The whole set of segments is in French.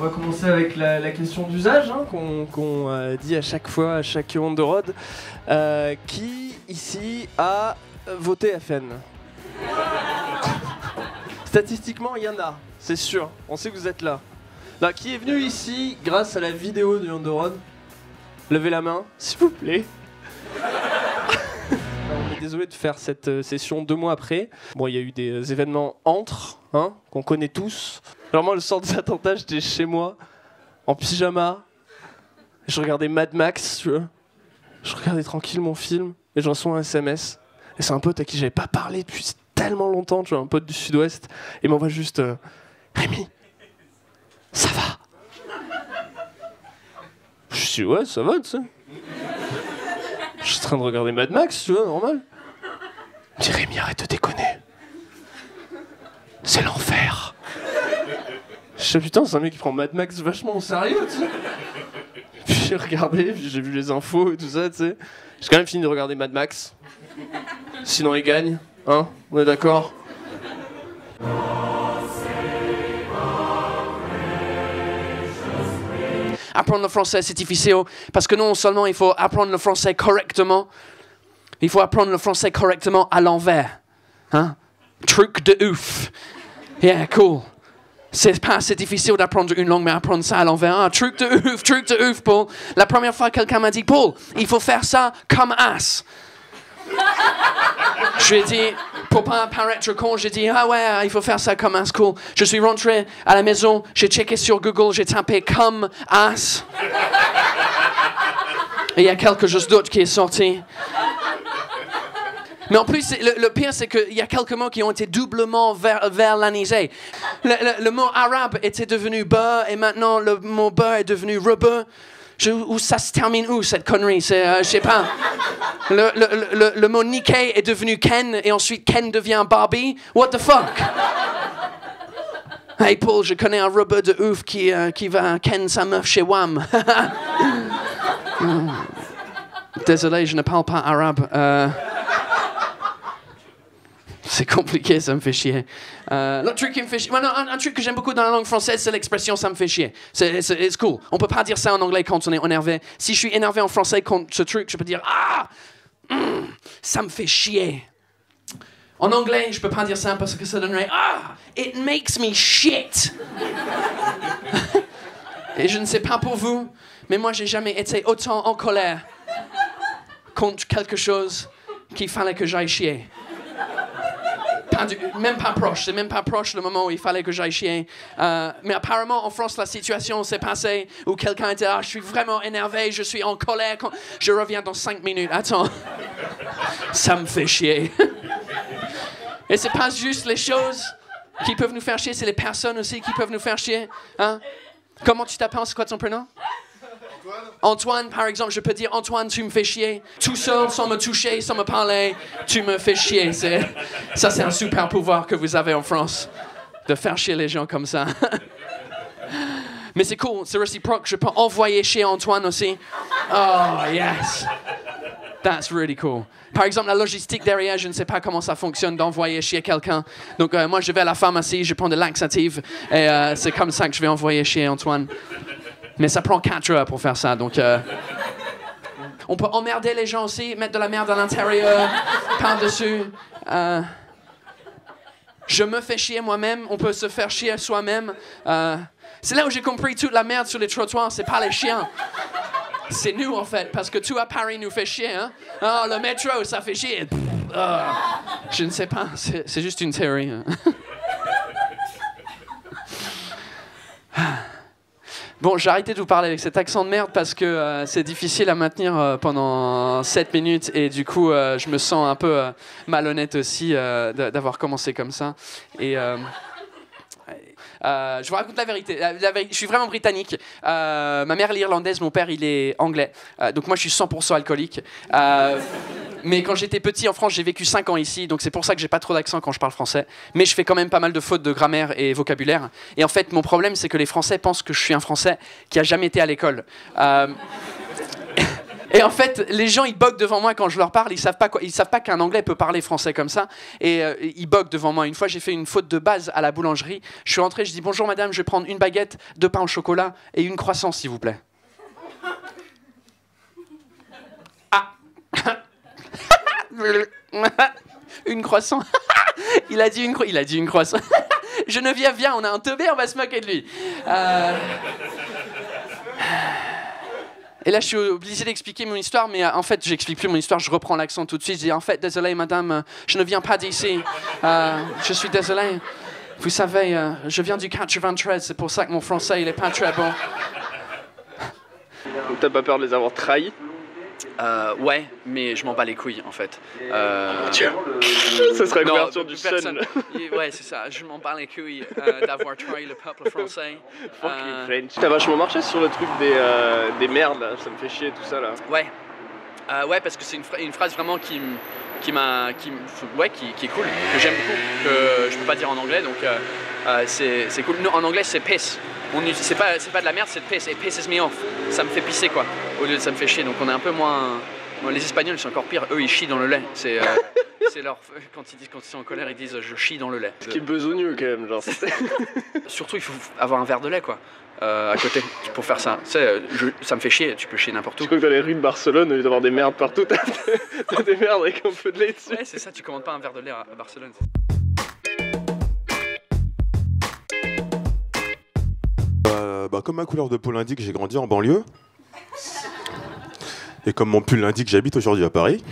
On va commencer avec la question d'usage hein, qu'on dit à chaque fois, à chaque On the Road. Qui ici a voté FN? Statistiquement, il y en a, c'est sûr. On sait que vous êtes là. Là, qui est venu ici grâce à la vidéo du On the Road? Levez la main, s'il vous plaît. On est désolé de faire cette session 2 mois après. Bon, il y a eu des événements entre, hein, qu'on connaît tous. Alors moi, le soir des attentats, j'étais chez moi, en pyjama. Et je regardais Mad Max, tu vois. Je regardais tranquille mon film, et je reçois un SMS. Et c'est un pote à qui j'avais pas parlé depuis tellement longtemps, tu vois, un pote du Sud-Ouest. Et il m'envoie juste Rémi, ça va? Je dis ouais, ça va, tu sais. Je suis en train de regarder Mad Max, tu vois, normal. Il me dit Rémi, arrête de déconner. C'est l'enfer. Je dis putain, c'est un mec qui prend Mad Max vachement au sérieux, tu sais. Puis j'ai regardé, puis j'ai vu les infos et tout ça, tu sais. J'ai quand même fini de regarder Mad Max. Sinon il gagne, hein, on est d'accord? Apprendre le français, c'est difficile parce que non seulement il faut apprendre le français correctement, il faut apprendre le français correctement à l'envers. Hein? Truc de ouf. Yeah, cool. C'est pas assez difficile d'apprendre une langue, mais apprendre ça à l'envers. Ah, truc de ouf, Paul. La première fois, quelqu'un m'a dit, Paul, il faut faire ça comme as. Je lui ai dit, pour pas paraître con, j'ai dit, ah ouais, il faut faire ça comme as, cool. Je suis rentré à la maison, j'ai checké sur Google, j'ai tapé comme as. Et il y a quelque chose d'autre qui est sorti. Mais en plus, le pire, c'est qu'il y a quelques mots qui ont été doublement verlanisés. Le mot arabe était devenu beurre, et maintenant le mot beurre est devenu rebeu. Où ça se termine où, cette connerie? Je sais pas. Le mot Nikkei est devenu Ken, et ensuite Ken devient Barbie. What the fuck? Hey Paul, je connais un rebeu de ouf qui va Ken sa meuf chez Wham. Désolé, je ne parle pas arabe. C'est compliqué, ça me fait chier. L'autre truc qui me fait chier... Well, non, un truc que j'aime beaucoup dans la langue française, c'est l'expression « ça me fait chier ». C'est cool. On peut pas dire ça en anglais quand on est énervé. Si je suis énervé en français contre ce truc, je peux dire « Ah, ça me fait chier ». En anglais, je peux pas dire ça parce que ça donnerait « Ah, it makes me shit ». Et je ne sais pas pour vous, mais moi, j'ai jamais été autant en colère contre quelque chose qu'il fallait que j'aille chier. Même pas proche, c'est même pas proche le moment où il fallait que j'aille chier. Mais apparemment, en France, la situation s'est passée où quelqu'un était je suis vraiment énervé, je suis en colère, je reviens dans 5 minutes. Attends, ça me fait chier. Et c'est pas juste les choses qui peuvent nous faire chier, c'est les personnes aussi qui peuvent nous faire chier. Hein? Comment tu t'appelles? C'est quoi ton prénom? Antoine, par exemple, je peux dire Antoine, tu me fais chier. Tout seul, sans me toucher, sans me parler, tu me fais chier. Ça, c'est un super pouvoir que vous avez en France, de faire chier les gens comme ça. Mais c'est cool, c'est réciproque. Je peux envoyer chier Antoine aussi. Oh, yes. That's really cool. Par exemple, la logistique derrière, je ne sais pas comment ça fonctionne d'envoyer chier quelqu'un. Donc, moi, je vais à la pharmacie, je prends des laxatives, et c'est comme ça que je vais envoyer chier Antoine. Mais ça prend 4 heures pour faire ça, donc... On peut emmerder les gens aussi, mettre de la merde à l'intérieur, par-dessus. Je me fais chier moi-même, on peut se faire chier soi-même. C'est là où j'ai compris toute la merde sur les trottoirs, c'est pas les chiens. C'est nous, en fait, parce que tout à Paris nous fait chier, hein. Oh, le métro, ça fait chier. Je ne sais pas, c'est juste une théorie. Hein. Bon, j'ai arrêté de vous parler avec cet accent de merde parce que c'est difficile à maintenir pendant 7 minutes et du coup, je me sens un peu malhonnête aussi d'avoir commencé comme ça. Et je vous raconte la vérité. Je suis vraiment britannique. Ma mère elle est irlandaise, mon père il est anglais. Donc moi je suis 100% alcoolique. Mais quand j'étais petit en France, j'ai vécu 5 ans ici, donc c'est pour ça que j'ai pas trop d'accent quand je parle français. Mais je fais quand même pas mal de fautes de grammaire et vocabulaire. Et en fait, mon problème, c'est que les Français pensent que je suis un Français qui a jamais été à l'école. Et en fait, les gens, ils bug devant moi quand je leur parle. Ils savent pas qu'un Anglais peut parler français comme ça. Et ils bug devant moi. Une fois, j'ai fait une faute de base à la boulangerie. Je suis rentré, je dis bonjour madame, je vais prendre une baguette, 2 pains au chocolat et une croissant, s'il vous plaît. Ah. Une croissant. Il a dit une croissant. Geneviève, viens, on a un teubé, on va se moquer de lui. Et là, je suis obligé d'expliquer mon histoire, mais en fait, j'explique plus mon histoire, je reprends l'accent tout de suite. Je dis, en fait, désolé, madame, je ne viens pas d'ici. Je suis désolé. Vous savez, je viens du 93, c'est pour ça que mon français, il est pas très bon. Donc t'as pas peur de les avoir trahis? Ouais, mais je m'en bats les couilles, en fait. Tiens, ce serait la couverture du Sun. Ouais, c'est ça, je m'en bats les couilles d'avoir trahi le peuple français. Fucking French. T'as vachement marché sur le truc des merdes, là. Ça me fait chier, tout ça, là. Ouais. Ouais, parce que c'est une phrase vraiment qui est cool, que j'aime beaucoup, que je peux pas dire en anglais, donc c'est cool. Non, en anglais, c'est piss. C'est pas de la merde, c'est de piss. Et pisses me off. Ça me fait pisser, quoi. Au lieu de ça me fait chier. Donc on est un peu moins. Bon, les Espagnols, c'est encore pire. Eux, ils chient dans le lait. C'est leur. Quand ils sont en colère, ils disent je chie dans le lait. Ce qui est besogneux, quand même, genre. Surtout, il faut avoir un verre de lait, quoi. À côté, pour faire ça. Tu sais, ça me fait chier. Tu peux chier n'importe où. Je crois que dans les rues de Barcelone, au lieu d'avoir des merdes partout, t'as des merdes avec un peu de lait dessus. Ouais, c'est ça. Tu commandes pas un verre de lait à Barcelone. Comme ma couleur de peau l'indique, j'ai grandi en banlieue. Et comme mon pull l'indique, j'habite aujourd'hui à Paris.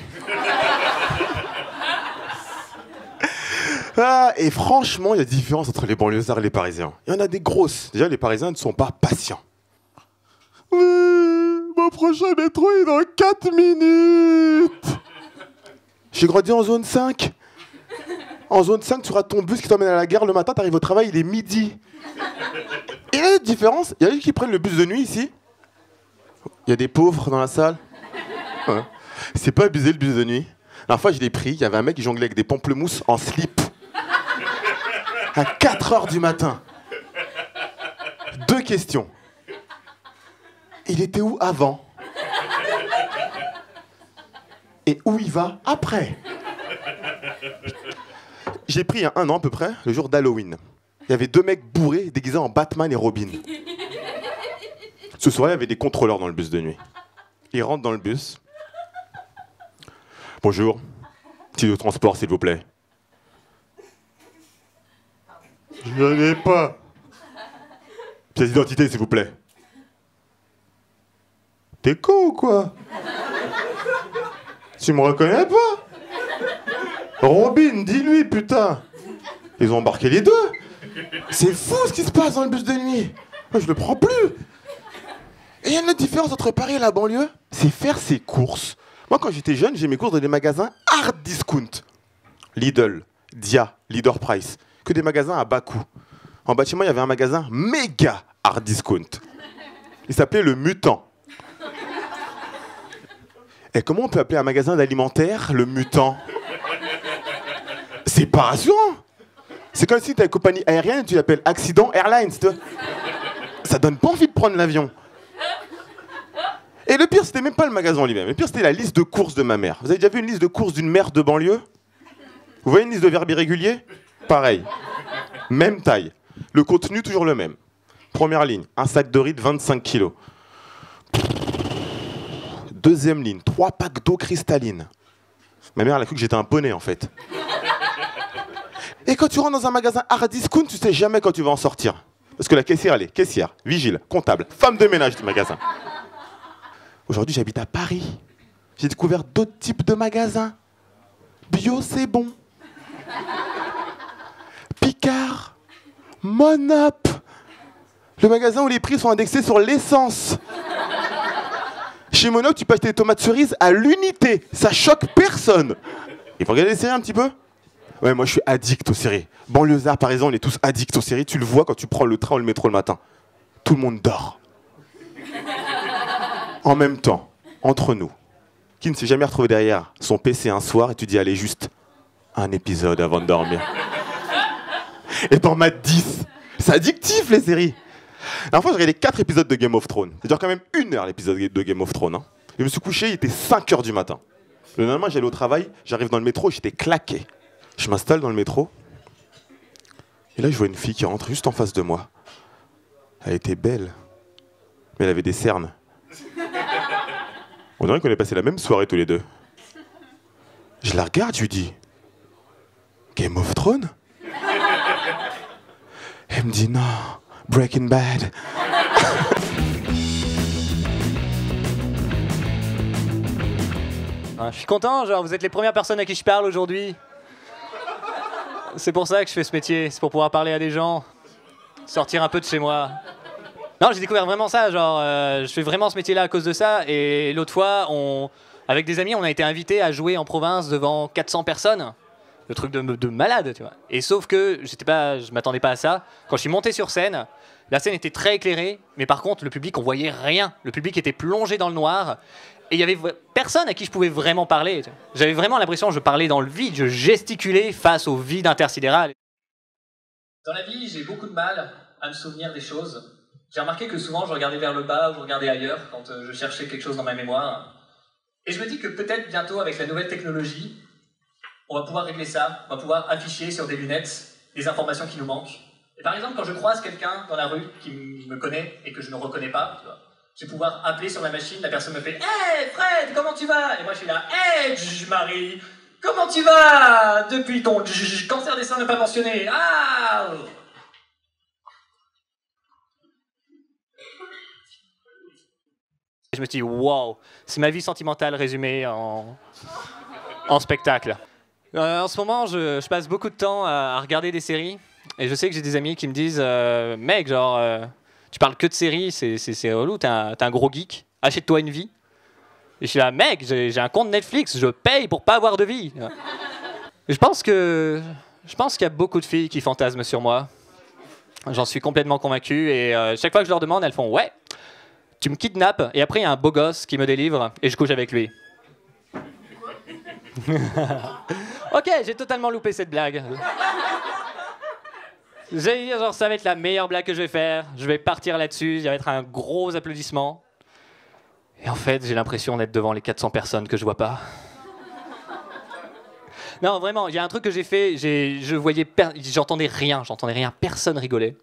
Et franchement, il y a différence entre les banlieusards et les Parisiens. Il y en a des grosses. Déjà, les Parisiens ne sont pas patients. Oui, mon prochain métro est dans 4 minutes. J'ai grandi en zone 5. En zone 5, tu rates ton bus qui t'emmène à la gare le matin, t'arrives au travail, il est midi. Et là, la différence, il y a des qui prennent le bus de nuit ici. Il y a des pauvres dans la salle. Ouais. C'est pas abusé le bus de nuit. La dernière fois, je l'ai pris, il y avait un mec qui jonglait avec des pamplemousses en slip. À 4h du matin. 2 questions. Il était où avant? Et où il va après? J'ai pris il y a 1 an à peu près, le jour d'Halloween. Il y avait 2 mecs bourrés déguisés en Batman et Robin. Ce soir, il y avait des contrôleurs dans le bus de nuit. Ils rentrent dans le bus. Bonjour, titre de transport s'il vous plaît. Je n'en ai pas. Pièce d'identité s'il vous plaît. T'es con ou quoi? Tu me reconnais pas? Robin, dis-lui putain. Ils ont embarqué les 2. C'est fou ce qui se passe dans le bus de nuit. Moi, je le prends plus. Et il y a une autre différence entre Paris et la banlieue, c'est faire ses courses. Moi, quand j'étais jeune, j'ai mes courses dans des magasins hard discount. Lidl, Dia, Leader Price. Que des magasins à bas coût. En bâtiment, il y avait un magasin méga hard discount. Il s'appelait le Mutant. Et comment on peut appeler un magasin d'alimentaire le Mutant? C'est pas rassurant. C'est comme si tu as une compagnie aérienne et tu l'appelles Accident Airlines. Ça donne pas envie de prendre l'avion. Et le pire, c'était même pas le magasin en lui-même. Le pire, c'était la liste de courses de ma mère. Vous avez déjà vu une liste de courses d'une mère de banlieue? Vous voyez une liste de verbes irréguliers? Pareil. Même taille. Le contenu, toujours le même. Première ligne, un sac de riz de 25 kilos. Deuxième ligne, 3 packs d'eau cristalline. Ma mère, elle a cru que j'étais un poney, en fait. Et quand tu rentres dans un magasin hard discount, tu sais jamais quand tu vas en sortir. Parce que la caissière, elle est caissière, vigile, comptable, femme de ménage du magasin. Aujourd'hui, j'habite à Paris. J'ai découvert d'autres types de magasins. Bio, c'est bon. Picard. Monop. Le magasin où les prix sont indexés sur l'essence. Chez Monop, tu peux acheter des tomates cerises à l'unité. Ça choque personne. Il faut regarder les séries un petit peu? Ouais, moi je suis addict aux séries. Banlieusards, par exemple, on est tous addicts aux séries. Tu le vois quand tu prends le train ou le métro le matin. Tout le monde dort. En même temps, entre nous, qui ne s'est jamais retrouvé derrière son PC un soir et tu dis allez, juste un épisode avant de dormir. Et t'en mates 10. C'est addictif les séries. La dernière fois, j'ai regardé 4 épisodes de Game of Thrones. Ça dure quand même 1 heure l'épisode de Game of Thrones. Hein. Je me suis couché, il était 5h du matin. Le lendemain, j'allais au travail, j'arrive dans le métro, j'étais claqué. Je m'installe dans le métro. Et là, je vois une fille qui rentre juste en face de moi. Elle était belle, mais elle avait des cernes. On dirait qu'on ait passé la même soirée tous les deux. Je la regarde, je lui dis Game of Thrones? Elle me dit non, Breaking Bad. Je suis content, genre vous êtes les premières personnes à qui je parle aujourd'hui. C'est pour ça que je fais ce métier, c'est pour pouvoir parler à des gens, sortir un peu de chez moi. Non, j'ai découvert vraiment ça, genre je fais vraiment ce métier-là à cause de ça. Et l'autre fois, avec des amis, on a été invités à jouer en province devant 400 personnes. Le truc de malade, tu vois. Et sauf que je m'attendais pas à ça. Quand je suis monté sur scène, la scène était très éclairée, mais par contre, le public, on voyait rien. Le public était plongé dans le noir. Et il y avait personne à qui je pouvais vraiment parler. J'avais vraiment l'impression que je parlais dans le vide, je gesticulais face au vide intersidéral. Dans la vie, j'ai beaucoup de mal à me souvenir des choses. J'ai remarqué que souvent, je regardais vers le bas ou je regardais ailleurs quand je cherchais quelque chose dans ma mémoire. Et je me dis que peut-être bientôt, avec la nouvelle technologie, on va pouvoir régler ça, on va pouvoir afficher sur des lunettes les informations qui nous manquent. Et par exemple, quand je croise quelqu'un dans la rue qui me connaît et que je ne reconnais pas, tu vois, je vais pouvoir appeler sur ma machine, la personne me fait « Hey Fred, comment tu vas ?» Et moi je suis là « Hey Marie, comment tu vas depuis ton cancer des seins ne pas mentionné? Ah !» Je me suis dit « Wow, c'est ma vie sentimentale résumée en spectacle. » En ce moment, je passe beaucoup de temps à regarder des séries. Et je sais que j'ai des amis qui me disent « Mec, genre... tu parles que de séries, c'est relou, t'es un gros geek, achète-toi une vie. » Et je suis là, mec, j'ai un compte Netflix, je paye pour pas avoir de vie. Et je pense qu'il y a beaucoup de filles qui fantasment sur moi. J'en suis complètement convaincu. Et chaque fois que je leur demande, elles font, ouais, tu me kidnappes, et après il y a un beau gosse qui me délivre, et je couche avec lui. Ok, j'ai totalement loupé cette blague. J'ai dit, genre, ça va être la meilleure blague que je vais faire. Je vais partir là-dessus, ça va être un gros applaudissement. Et en fait, j'ai l'impression d'être devant les 400 personnes que je vois pas. Non, vraiment, il y a un truc que j'ai fait, j'entendais rien, personne rigolait.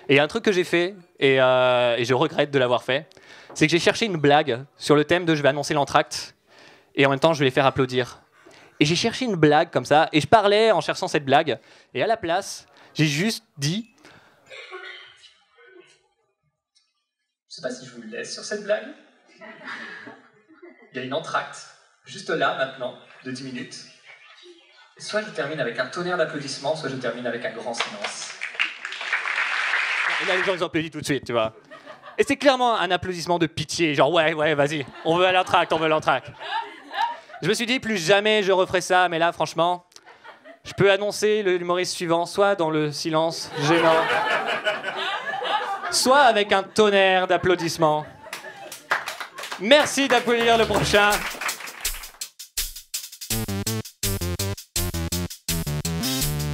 Et il y a un truc que j'ai fait, et je regrette de l'avoir fait, c'est que j'ai cherché une blague sur le thème de je vais annoncer l'entracte, et en même temps je vais les faire applaudir. Et j'ai cherché une blague comme ça, et je parlais en cherchant cette blague, et à la place, j'ai juste dit... Je sais pas si je vous le laisse sur cette blague. Il y a une entracte, juste là, maintenant, de 10 minutes. Et soit je termine avec un tonnerre d'applaudissements, soit je termine avec un grand silence. Et là, les gens, ils ont applaudi tout de suite, tu vois. Et c'est clairement un applaudissement de pitié, genre, ouais, vas-y, on veut l'entracte, Je me suis dit, plus jamais je referai ça, mais là, franchement... Je peux annoncer l'humoriste suivant, soit dans le silence gênant, soit avec un tonnerre d'applaudissements. Merci d'applaudir le prochain.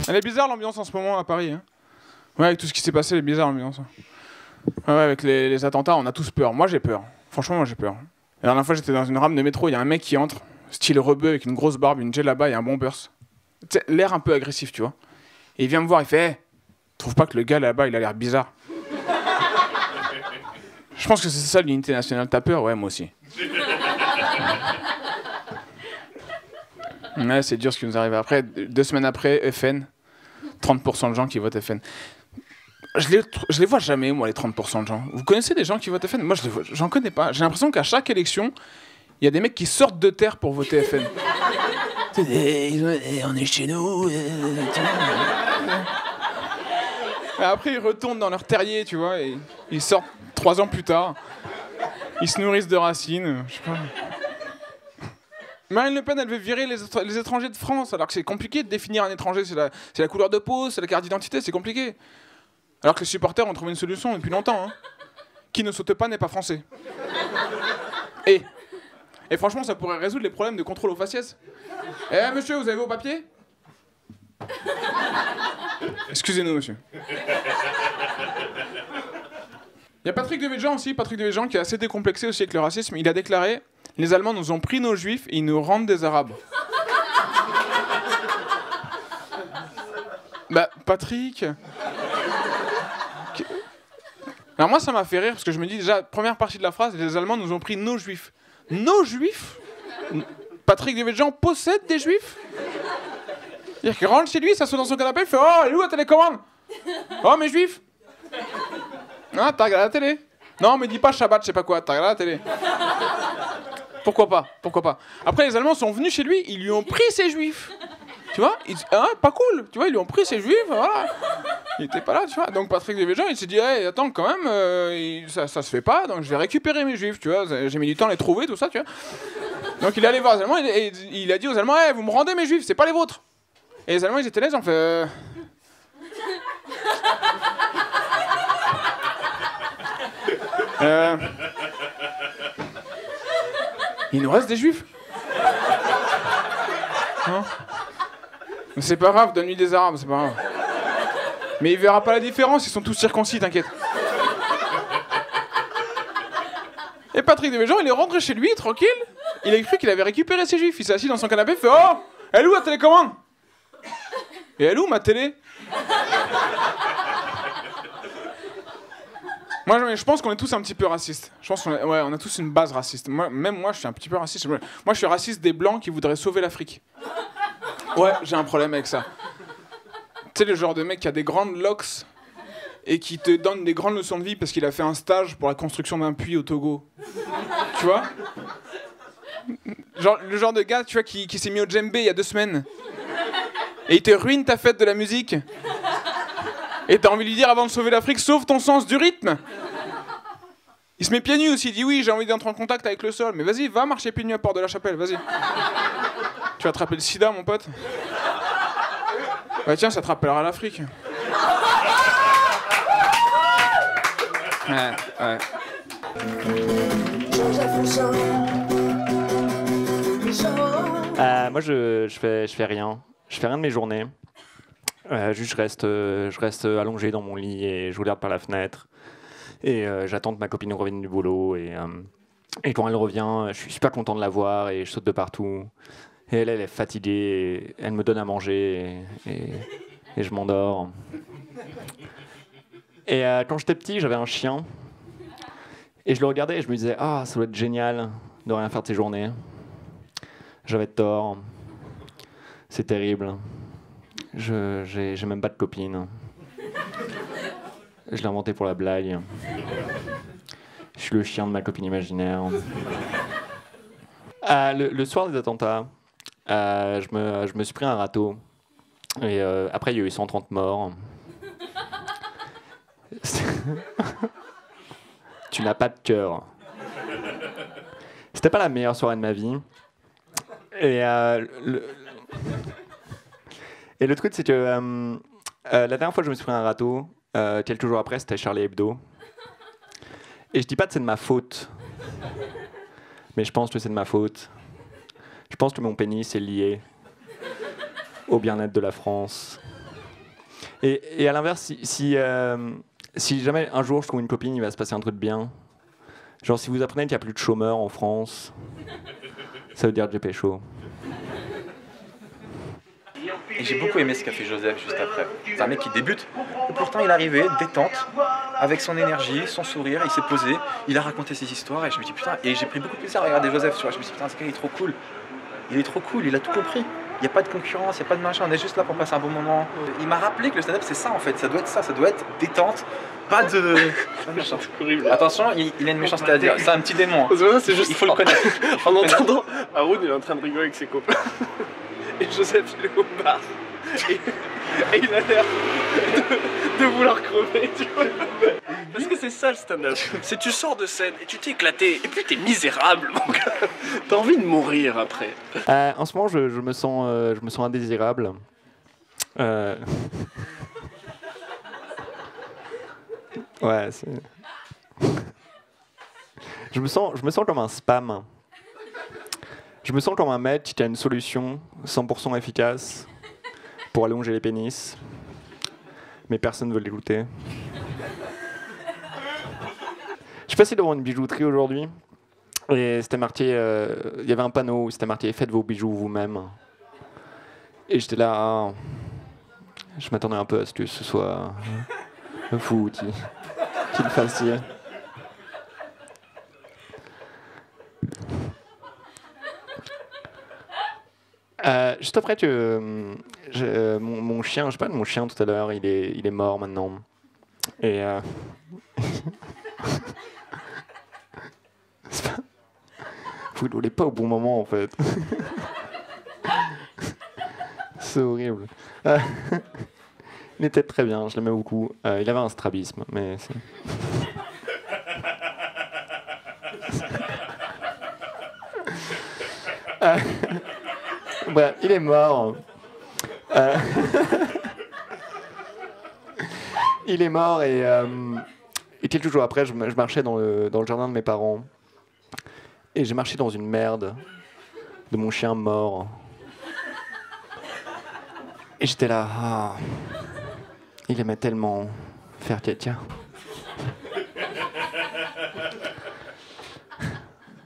Elle est bizarre l'ambiance en ce moment à Paris. Hein. Ouais, avec tout ce qui s'est passé, elle est bizarre l'ambiance. Ouais, avec les attentats, on a tous peur. Moi j'ai peur. Franchement, moi j'ai peur. La dernière fois, j'étais dans une rame de métro, il y a un mec qui entre, style rebeu, avec une grosse barbe, une djellaba et un bombers. L'air un peu agressif, tu vois. Et il vient me voir, il fait hey, trouve pas que le gars là-bas, il a l'air bizarre. Je pense que c'est ça l'unité nationale. T'as peur? Ouais, moi aussi. Ouais, c'est dur ce qui nous arrive. Après, 2 semaines après, FN, 30% de gens qui votent FN. Je les vois jamais, moi, les 30% de gens. Vous connaissez des gens qui votent FN? Moi, j'en connais pas. J'ai l'impression qu'à chaque élection, il y a des mecs qui sortent de terre pour voter FN. On est chez nous. Et après, ils retournent dans leur terrier, tu vois, et ils sortent 3 ans plus tard. Ils se nourrissent de racines, je sais pas. Marine Le Pen, elle veut virer les étrangers de France, alors que c'est compliqué de définir un étranger. C'est la couleur de peau, c'est la carte d'identité, c'est compliqué. Alors que les supporters ont trouvé une solution depuis longtemps. Hein. Qui ne saute pas n'est pas français. Et franchement, ça pourrait résoudre les problèmes de contrôle aux faciès. Eh monsieur, vous avez vos papiers? Excusez-nous, monsieur. Il y a Patrick Devedjian aussi, Patrick Devedjian qui est assez décomplexé aussi avec le racisme. Il a déclaré Les Allemands nous ont pris nos juifs et ils nous rendent des Arabes. Bah, Patrick. Alors moi, ça m'a fait rire parce que je me dis déjà, première partie de la phrase, les Allemands nous ont pris nos juifs. Nos juifs? Patrick Devedjian possède des juifs? C'est-à-dire qu'il rentre chez lui, s'assoit dans son canapé, il fait oh, elle est où la télécommande? Oh, mes juifs? Ah, t'as regardé la télé? Non, mais dis pas Shabbat, je sais pas quoi, t'as regardé la télé? Pourquoi pas? Pourquoi pas? Après, les Allemands sont venus chez lui, ils lui ont pris ses juifs. Tu vois, hein, pas cool. Tu vois, ils lui ont pris ses juifs, voilà. Il était pas là, tu vois. Donc Patrick Devedjian, il s'est dit, hey, attends, quand même, ça se fait pas, donc je vais récupérer mes juifs, tu vois. J'ai mis du temps à les trouver, tout ça, tu vois. Donc il est allé voir les Allemands et il a dit aux Allemands, hey, vous me rendez mes juifs, c'est pas les vôtres. Et les Allemands, ils étaient là, ils ont fait. Il nous reste des juifs. Non. Mais c'est pas grave, donne-lui des arabes, c'est pas grave. Mais il verra pas la différence, ils sont tous circoncis, t'inquiète. Et Patrick Devedjian, il est rentré chez lui, tranquille. Il a cru qu'il avait récupéré ses juifs. Il s'est assis dans son canapé, il fait oh, elle est où la télécommande? Et elle est où ma télé? Moi, je pense qu'on est tous un petit peu racistes. Je pense on a tous une base raciste. Même moi, je suis un petit peu raciste. Moi, je suis raciste des blancs qui voudraient sauver l'Afrique. Ouais, j'ai un problème avec ça. Tu sais, le genre de mec qui a des grandes locks et qui te donne des grandes leçons de vie parce qu'il a fait un stage pour la construction d'un puits au Togo. Tu vois? Genre, le genre de gars, tu vois, qui s'est mis au djembé il y a 2 semaines. Et il te ruine ta fête de la musique. Et t'as envie de lui dire avant de sauver l'Afrique, sauve ton sens du rythme. Il se met pieds nus aussi, il dit oui, j'ai envie d'entrer en contact avec le sol. Mais vas-y, va marcher pieds nus à Port de la Chapelle, vas-y. Tu vas attraper le sida, mon pote. Bah tiens, ça te rappellera l'Afrique. Ouais. Moi, je fais rien. Je fais rien de mes journées. Juste, je reste allongé dans mon lit et je regarde par la fenêtre. Et j'attends que ma copine revienne du boulot. Et quand elle revient, je suis super content de la voir et je saute de partout. Et elle est fatiguée. Et elle me donne à manger et je m'endors. Et quand j'étais petit, j'avais un chien. Et je le regardais et je me disais, ah, ça doit être génial de rien faire de ses journées. J'avais tort. C'est terrible. J'ai même pas de copine. Je l'ai inventé pour la blague. Je suis le chien de ma copine imaginaire. Le soir des attentats, je me suis pris un râteau. Et après, il y a eu 130 morts. Tu n'as pas de cœur. C'était pas la meilleure soirée de ma vie. Et le truc, c'est que la dernière fois que je me suis pris un râteau, quelques jours après, c'était Charlie Hebdo. Et je dis pas que c'est de ma faute. Mais je pense que c'est de ma faute. Je pense que mon pénis est lié au bien-être de la France. Et à l'inverse, si jamais un jour je trouve une copine, il va se passer un truc de bien. Genre si vous apprenez qu'il n'y a plus de chômeurs en France, ça veut dire que j'ai pécho. Et j'ai beaucoup aimé ce qu'a fait Joseph juste après. C'est un mec qui débute, et pourtant il est arrivé, détente, avec son énergie, son sourire, il s'est posé, il a raconté ses histoires, et je me dis putain, et j'ai pris beaucoup de plaisir à regarder Joseph, tu vois, je me suis dit putain, ce gars il est trop cool. Il est trop cool, il a tout compris. Il n'y a pas de concurrence, il n'y a pas de machin, on est juste là pour passer un bon moment. Il m'a rappelé que le stand-up c'est ça en fait, ça doit être ça, ça doit être détente, pas de... Attention, il a une méchanceté à dire, c'est un petit démon. C'est juste... Il faut le connaître. En entendant, Haroun il est en train de rigoler avec ses copains. Et Joseph il est au bar. Et il a l'air de vouloir crever, tu vois. Parce que c'est ça le stand-up. C'est tu sors de scène et tu t'es éclaté et puis t'es misérable, mon gars. T'as envie de mourir après. En ce moment, je me sens indésirable. Ouais, c'est... je me sens comme un spam. Je me sens comme un mec qui a une solution 100% efficace pour allonger les pénis, mais personne ne veut l'écouter. Je suis passé devant une bijouterie aujourd'hui Et c'était marqué, il y avait un panneau où c'était marqué faites vos bijoux vous-même. Et j'étais là, je m'attendais un peu à ce que ce soit vous qui le fassiez. Juste après que mon chien, je parlais de mon chien tout à l'heure, il est mort maintenant. Et vous ne voulez pas au bon moment en fait. C'est horrible. Il était très bien, je l'aimais beaucoup. Il avait un strabisme, mais c'est... Bref, il est mort. Il est mort et quelques jours après, je marchais dans le jardin de mes parents et j'ai marché dans une merde de mon chien mort. Et j'étais là, il aimait tellement faire caca.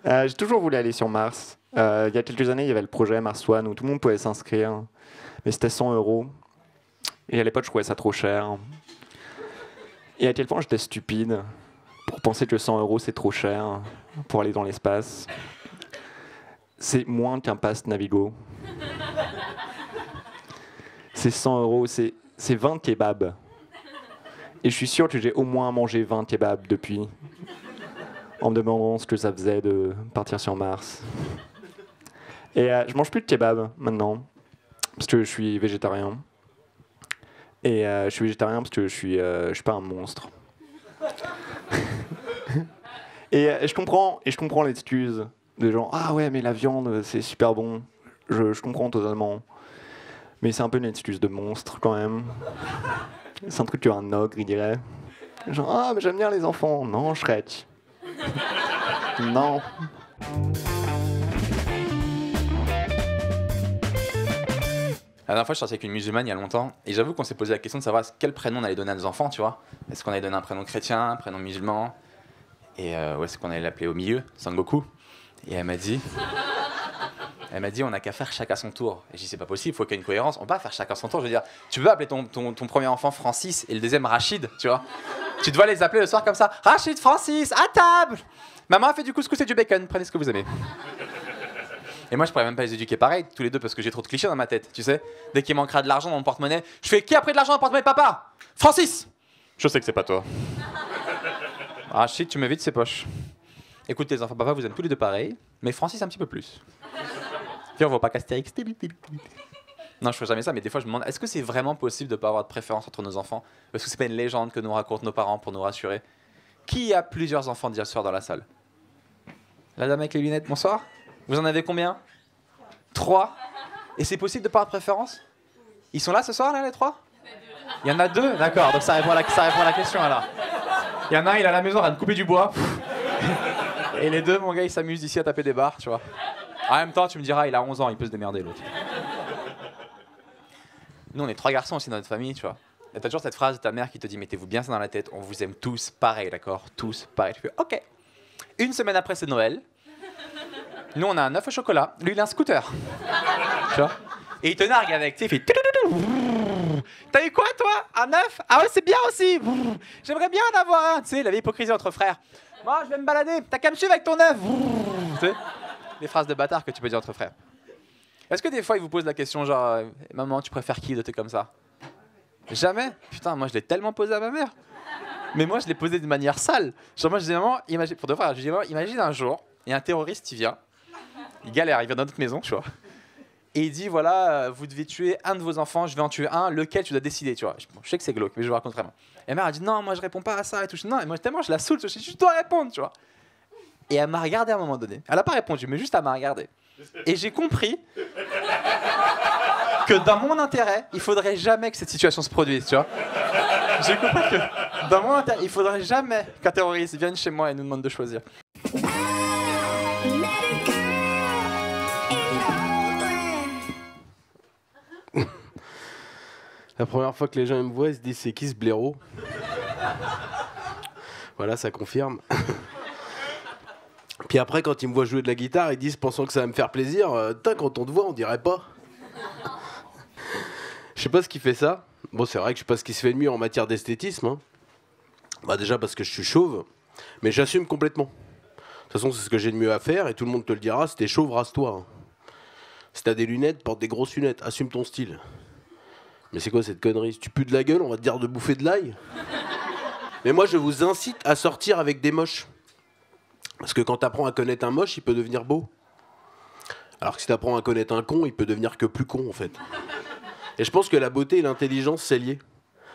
J'ai toujours voulu aller sur Mars. Il y a quelques années, il y avait le projet Mars One où tout le monde pouvait s'inscrire, mais c'était 100 €. Et à l'époque, je trouvais ça trop cher. Et à quel point j'étais stupide pour penser que 100 € c'est trop cher pour aller dans l'espace. C'est moins qu'un pass Navigo. C'est 100 €, c'est 20 kebabs. Et je suis sûr que j'ai au moins mangé 20 kebabs depuis, en me demandant ce que ça faisait de partir sur Mars. Et je mange plus de kebabs maintenant, parce que je suis végétarien. Et je suis végétarien parce que je suis pas un monstre. Et je comprends l'excuse des gens. Ah ouais, mais la viande, c'est super bon. Je comprends totalement. Mais c'est un peu une excuse de monstre quand même. C'est un truc qu'un ogre, il dirait. Genre, ah, mais j'aime bien les enfants. Non, Shrek. Non. La dernière fois, je sortais avec une musulmane il y a longtemps, et j'avoue qu'on s'est posé la question de savoir quel prénom on allait donner à nos enfants, tu vois. Est-ce qu'on allait donner un prénom chrétien, un prénom musulman, et où est-ce qu'on allait l'appeler au milieu, Sangoku. Et elle m'a dit, on n'a qu'à faire chacun son tour. Et j'ai dit, c'est pas possible, il faut qu'il y ait une cohérence, on va faire chacun son tour. Je veux dire, tu veux appeler ton premier enfant Francis et le deuxième Rachid, tu vois. Tu dois les appeler le soir comme ça, Rachid, Francis, à table. Maman a fait du couscous et du bacon, prenez ce que vous aimez. Et moi, je pourrais même pas les éduquer pareil, tous les deux, parce que j'ai trop de clichés dans ma tête, tu sais. Dès qu'il manquera de l'argent dans mon porte-monnaie, je fais qui a pris de l'argent dans le porte-monnaie de papa? Francis! Je sais que c'est pas toi. Rachid, tu m'évites ses poches. Écoute, les enfants, papa, vous aiment tous les deux pareil, mais Francis un petit peu plus. Puis on voit pas qu'Astérix. Non, je fais jamais ça, mais des fois, je me demande, est-ce que c'est vraiment possible de pas avoir de préférence entre nos enfants? Est-ce que c'est pas une légende que nous racontent nos parents pour nous rassurer? Qui a plusieurs enfants d'hier soir dans la salle? La dame avec les lunettes, bonsoir. Vous en avez combien? 3. Et c'est possible de pas avoir de préférence? Ils sont là ce soir, là, les 3? Il y en a 2? D'accord, donc ça répond à la question, alors. Il y en a un, il est à la maison, en train de couper du bois. Et les deux, mon gars, ils s'amusent ici à taper des barres, tu vois. En même temps, tu me diras, il a 11 ans, il peut se démerder, l'autre. Nous, on est 3 garçons aussi dans notre famille, tu vois. Et t'as toujours cette phrase de ta mère qui te dit, mettez-vous bien ça dans la tête, on vous aime tous pareil, d'accord? Tous pareil. Tu fais, ok. Une semaine après, c'est Noël. Nous, on a un œuf au chocolat. Lui, il a un scooter. Tu vois? Et il te nargue avec. Tu sais, il fait. T'as eu quoi, toi? Un œuf? Ah ouais, c'est bien aussi. J'aimerais bien en avoir un. Tu sais, la vieille hypocrisie entre frères. Moi, je vais me balader. T'as qu'à me suivre avec ton œuf. Tu sais, les phrases de bâtard que tu peux dire entre frères. Est-ce que des fois, ils vous posent la question genre, maman, tu préfères qui de tes comme ça? Jamais. Putain, moi, je l'ai tellement posé à ma mère. Mais moi, je l'ai posé de manière sale. Genre, moi, je dis, maman, imagine, pour de vrai, je dis, maman, imagine un jour, il y a un terroriste, il vient. Il galère, il vient dans notre maison, tu vois. Et il dit, voilà, vous devez tuer un de vos enfants, je vais en tuer un, lequel tu dois décider, tu vois. Je sais que c'est glauque, mais je vous raconte vraiment. Et ma mère a dit, non, moi je réponds pas à ça et tout. Non, et moi tellement je la saoule, je dis, tu dois répondre, tu vois. Et elle m'a regardé à un moment donné. Elle a pas répondu, mais juste elle m'a regardé. Et j'ai compris que dans mon intérêt, il faudrait jamais que cette situation se produise, tu vois. J'ai compris que dans mon intérêt, il faudrait jamais qu'un terroriste vienne chez moi et nous demande de choisir. La première fois que les gens me voient, ils se disent c'est qui ce blaireau? Voilà, ça confirme. Puis après, quand ils me voient jouer de la guitare, ils disent, pensant que ça va me faire plaisir, tain, quand on te voit, on dirait pas. Je sais pas ce qui fait ça. Bon, c'est vrai que je sais pas ce qui se fait de mieux en matière d'esthétisme. Hein. Bah déjà parce que je suis chauve, mais j'assume complètement. De toute façon, c'est ce que j'ai de mieux à faire et tout le monde te le dira, si t'es chauve, rase-toi. Hein. Si t'as des lunettes, porte des grosses lunettes, assume ton style. Mais c'est quoi cette connerie? Si tu pues de la gueule, on va te dire de bouffer de l'ail. Mais moi, je vous incite à sortir avec des moches. Parce que quand t'apprends à connaître un moche, il peut devenir beau. Alors que si t'apprends à connaître un con, il peut devenir que plus con, en fait. Et je pense que la beauté et l'intelligence, c'est lié.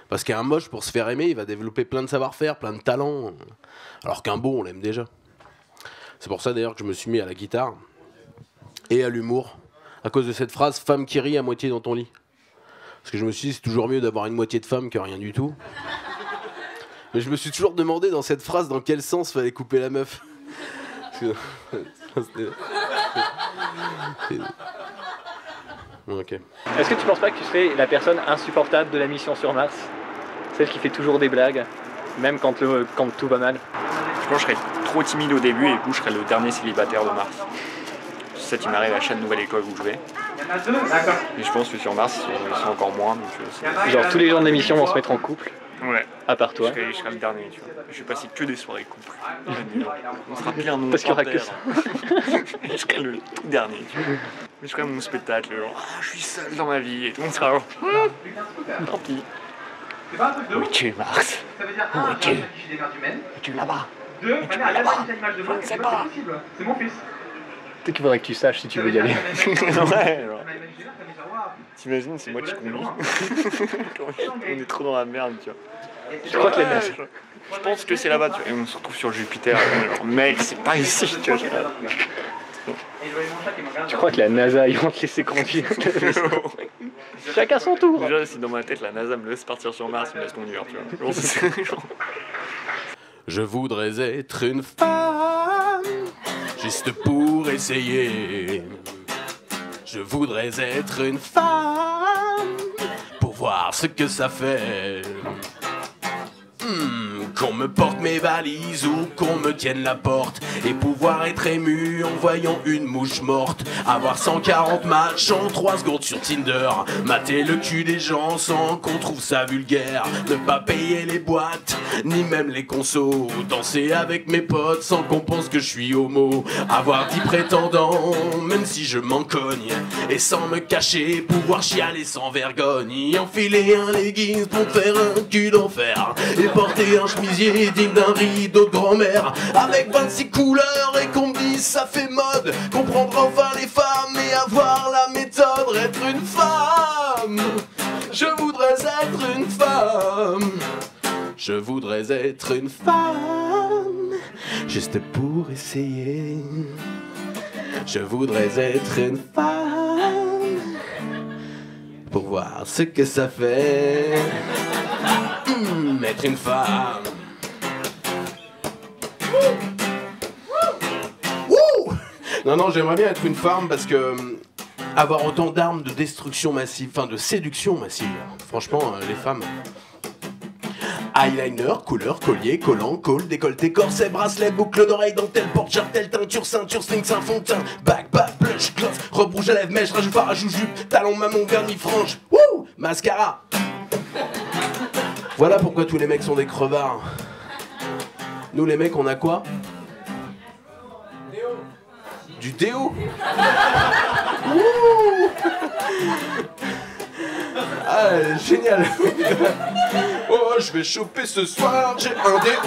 Parce qu'un moche, pour se faire aimer, il va développer plein de savoir-faire, plein de talents. Alors qu'un beau, on l'aime déjà. C'est pour ça, d'ailleurs, que je me suis mis à la guitare. Et à l'humour. À cause de cette phrase, femme qui rit à moitié dans ton lit. Parce que je me suis dit, c'est toujours mieux d'avoir une moitié de femme que rien du tout. Mais je me suis toujours demandé dans cette phrase dans quel sens fallait couper la meuf. Ok. Est-ce que tu penses pas que tu serais la personne insupportable de la mission sur Mars? Celle qui fait toujours des blagues, même quand tout va mal? Je pense que je serais trop timide au début et du coup je serais le dernier célibataire de Mars. C'est ça qui m'arrive à chaque nouvelle école où je vais. Et je pense que sur Mars ils sont encore moins. Donc, genre tous les gens de l'émission vont se mettre en couple? Ouais. À part toi. Je serai le dernier, tu vois. Je vais passer que des soirées couple. On sera bien non. Parce qu'il y aura que ça. Je serai le tout dernier, tu vois. Je ferai mon spectacle, genre, je suis seul dans ma vie et tout le monde sera genre, tant pis. Où es-tu, Mars? Où es-tu? Es-tu là-bas? Es-tu là-bas? Je ne sais pas. C'est mon fils. Peut-être qu'il faudrait que tu saches si tu veux y aller. Ouais, genre. T'imagines, c'est moi qui conduis. On est trop dans la merde, tu vois. Je crois que les NASA. Je pense que c'est là-bas, tu vois. Et on se retrouve sur Jupiter. Genre, mec, c'est pas ici, tu vois. Tu crois que la NASA, ils vont te laisser conduire? Chacun son tour. Déjà, si dans ma tête la NASA me laisse partir sur Mars, ils me laisse conduire, tu vois. Je voudrais être une femme, juste pour essayer. Je voudrais être une femme, pour voir ce que ça fait. Qu'on me porte mes valises ou qu'on me tienne la porte et pouvoir être ému en voyant une mouche morte. Avoir 140 matchs en 3 secondes sur Tinder. Mater le cul des gens sans qu'on trouve ça vulgaire. Ne pas payer les boîtes, ni même les consos. Danser avec mes potes sans qu'on pense que je suis homo. Avoir 10 prétendants, même si je m'en cogne. Et sans me cacher, pouvoir chialer sans vergogne. Enfiler un leggings pour faire un cul d'enfer. Et porter un chemisier digne d'un rideau de grand-mère. Avec 26 couleurs et qu'on me dise ça fait mode. Comprendre enfin les femmes et avoir la méthode. Être une femme, je voudrais être une femme. Je voudrais être une femme, juste pour essayer. Je voudrais être une femme, pour voir ce que ça fait. Être une femme. Non, j'aimerais bien être une femme parce que avoir autant d'armes de destruction massive, enfin de séduction massive, franchement, les femmes. Eyeliner, couleur, collier, collant, col, décolleté, corset, bracelet, boucle d'oreille, dentelle, porte, jartelle, teinture, ceinture, sphinx, un fond de teint, bac, blush, gloss, robe rouge à lèvres, mèche, rajout pas, rajout jupe, talon, maman, vernis, frange, wouh, mascara. Voilà pourquoi tous les mecs sont des crevards. Nous les mecs, on a quoi? Du déo. Ouh. Ah, génial. Oh, je vais choper ce soir, j'ai un déo.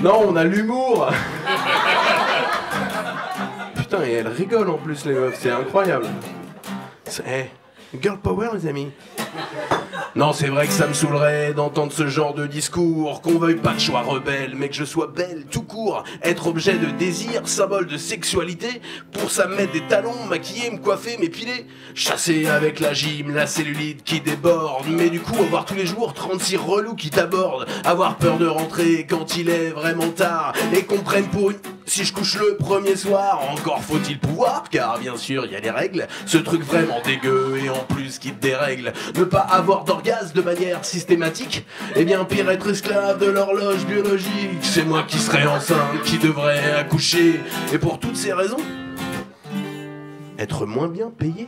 Non, on a l'humour. Putain, et elles rigolent en plus, les meufs, c'est incroyable. Hey, girl power, les amis. Non, c'est vrai que ça me saoulerait d'entendre ce genre de discours. Qu'on veuille pas que je sois rebelle, mais que je sois belle tout court. Être objet de désir, symbole de sexualité. Pour ça me mettre des talons, maquiller, me coiffer, m'épiler. Chasser avec la gym, la cellulite qui déborde. Mais du coup, avoir tous les jours 36 relous qui t'abordent. Avoir peur de rentrer quand il est vraiment tard. Et qu'on prenne pour une Si je couche le premier soir, encore faut-il pouvoir, car bien sûr il y a des règles, ce truc vraiment dégueu et en plus qui te dérègle. Ne pas avoir d'orgasme de manière systématique, et bien pire être esclave de l'horloge biologique. C'est moi qui serais enceinte, qui devrais accoucher, et pour toutes ces raisons, être moins bien payé.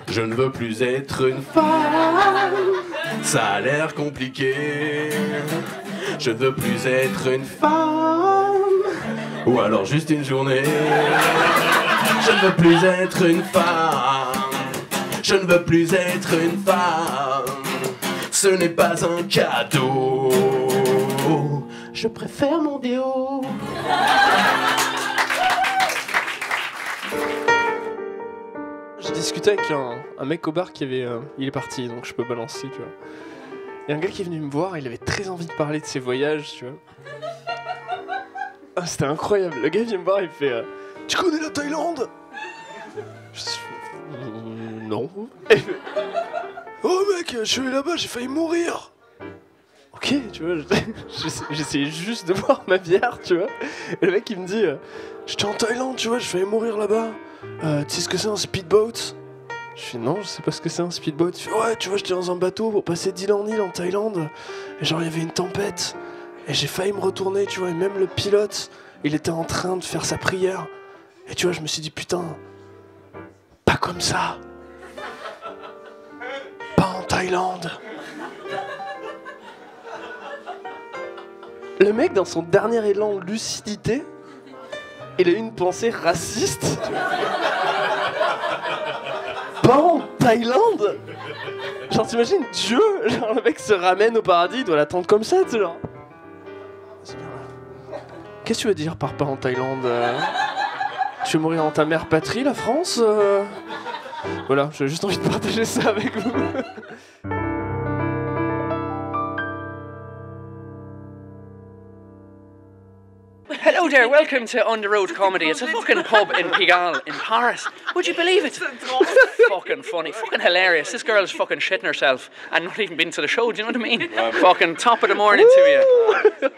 Je ne veux plus être une femme, ça a l'air compliqué. Je ne veux plus être une femme, ou alors juste une journée. Je ne veux plus être une femme, je ne veux plus être une femme. Ce n'est pas un cadeau, je préfère mon déo. J'ai discuté avec un mec au bar qui avait... il est parti, donc je peux balancer, tu vois. Il y a un gars qui est venu me voir, il avait très envie de parler de ses voyages, tu vois. Ah, c'était incroyable. Le gars vient me voir, il fait tu connais la Thaïlande? Je suis... non. Et il fait, oh mec, je suis allé là-bas, j'ai failli mourir. Ok, tu vois, j'essayais juste de boire ma bière, tu vois. Et le mec il me dit j'étais en Thaïlande, tu vois, j'ai failli mourir là-bas. Tu sais ce que c'est un speedboat? Je fais non, je sais pas ce que c'est un speedboat. Il fait ouais, tu vois, j'étais dans un bateau pour passer d'île en île en Thaïlande. Et genre, il y avait une tempête. Et j'ai failli me retourner, tu vois. Et même le pilote, il était en train de faire sa prière. Et tu vois, je me suis dit putain, pas comme ça. Pas en Thaïlande. Le mec, dans son dernier élan de lucidité, il a eu une pensée raciste. Pas en Thaïlande. Genre t'imagines Dieu, genre le mec se ramène au paradis, il doit l'attendre comme ça, tu sais genre. Qu'est-ce que tu veux dire par pas en Thaïlande Tu veux mourir dans ta mère patrie, la France Voilà, j'ai juste envie de partager ça avec vous. Hello there, welcome to On the Road Comedy. It's a fucking pub in Pigalle in Paris. Would you believe it? Fucking funny, fucking hilarious. This girl's fucking shitting herself and not even been to the show, do you know what I mean? Fucking top of the morning to you.